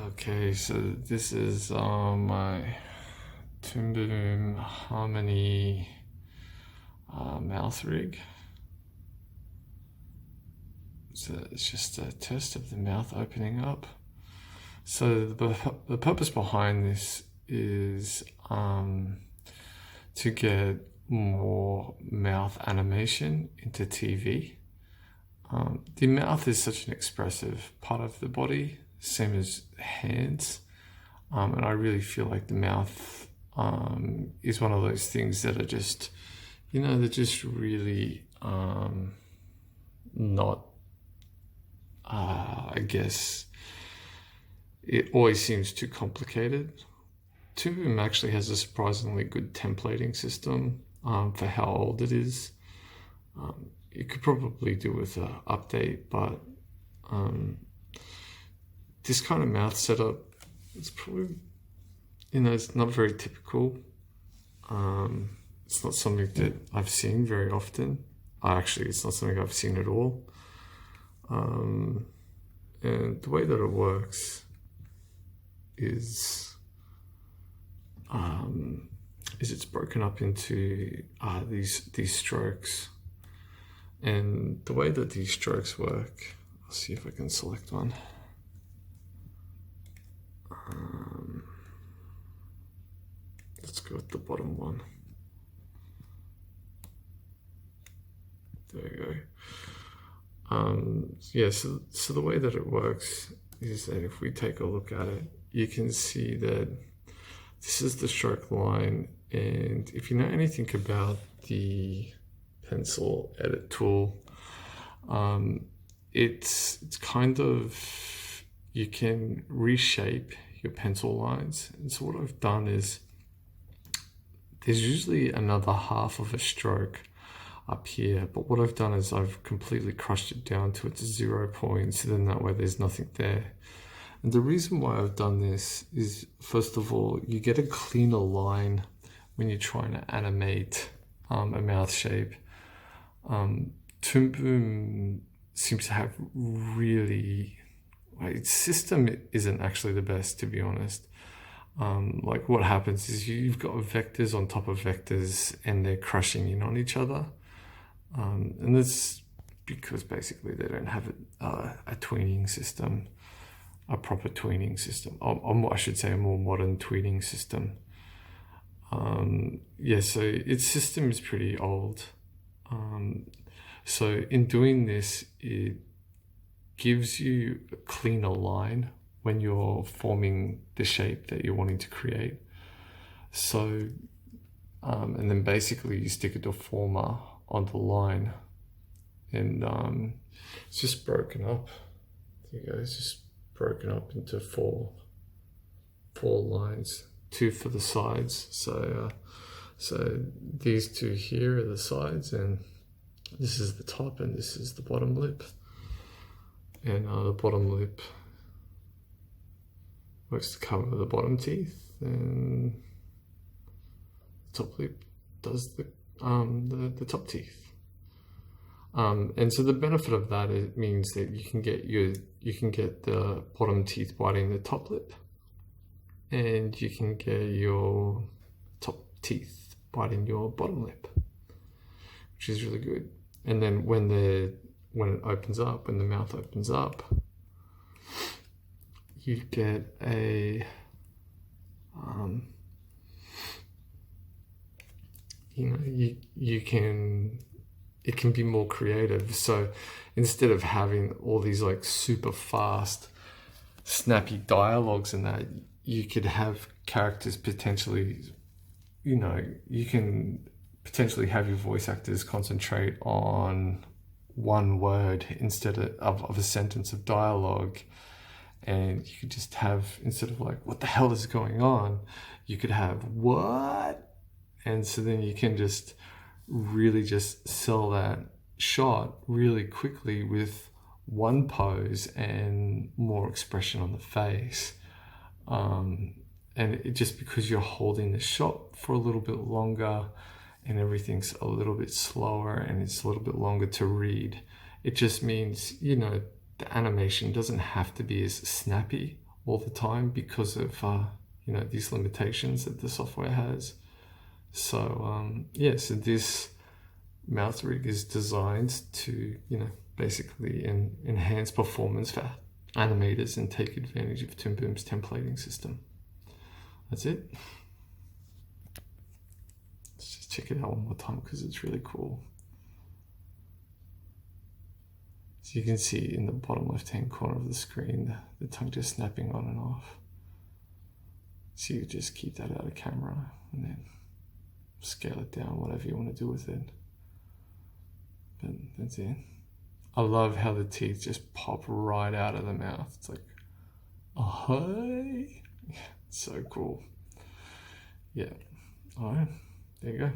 Okay, so this is my Toon Boom Harmony mouth rig. So it's just a test of the mouth opening up. So the purpose behind this is to get more mouth animation into TV. The mouth is such an expressive part of the body, same as hands. And I really feel like the mouth is one of those things that are just, they're just really not, I guess, it always seems too complicated. Toon Boom actually has a surprisingly good templating system for how old it is. You could probably do with an update, but this kind of mouth setup, it's probably, it's not very typical. It's not something that I've seen very often. Actually, it's not something I've seen at all. And the way that it works is it's broken up into these strokes. And the way that these strokes work, I'll see if I can select one. Let's go with the bottom one. There you go. Yeah, so the way that it works is that if we take a look at it, you can see that this is the stroke line. And if you know anything about the pencil edit tool, it's kind of, you can reshape your pencil lines. And so what I've done is, there's usually another half of a stroke up here, but what I've done is I've completely crushed it down to its 0 point, so then that way there's nothing there. And the reason why I've done this is, first of all, you get a cleaner line when you're trying to animate a mouth shape. Toon Boom seems to have really, its system isn't actually the best, to be honest. Like what happens is you've got vectors on top of vectors and they're crushing in on each other. And that's because basically they don't have a tweening system, a proper tweening system. I should say a more modern tweening system. Yeah, so its system is pretty old. So in doing this, it gives you a cleaner line when you're forming the shape that you're wanting to create. So, and then basically you stick a deformer on the line, and it's just broken up. There you go, it's just broken up into four lines, 2 for the sides. So these 2 here are the sides, and this is the top, and this is the bottom lip. And the bottom lip works to cover the bottom teeth, and the top lip does the top teeth. And so the benefit of that, it means that you can get the bottom teeth biting the top lip, and you can get your top teeth biting your bottom lip, which is really good. And then when it opens up, when the mouth opens up, you get a it can be more creative. So instead of having all these like super fast, snappy dialogues and that, you could have characters potentially, you can potentially have your voice actors concentrate on one word instead of a sentence of dialogue. And you could just have, instead of like, what the hell is going on? You could have, what? And so then you can just really just sell that shot really quickly with one pose and more expression on the face. And just because you're holding the shot for a little bit longer and everything's a little bit slower and it's a little bit longer to read, it just means, the animation doesn't have to be as snappy all the time because of you know, these limitations that the software has. So yeah, so this mouth rig is designed to, you know, basically enhance performance for animators and take advantage of Toon Boom's templating system. That's it. Let's just check it out one more time because it's really cool. So you can see in the bottom left hand corner of the screen the tongue just snapping on and off. So you just keep that out of camera and then scale it down, whatever you want to do with it. But that's it. I love how the teeth just pop right out of the mouth. It's like, oh, hey. So cool. Yeah. All right. There you go.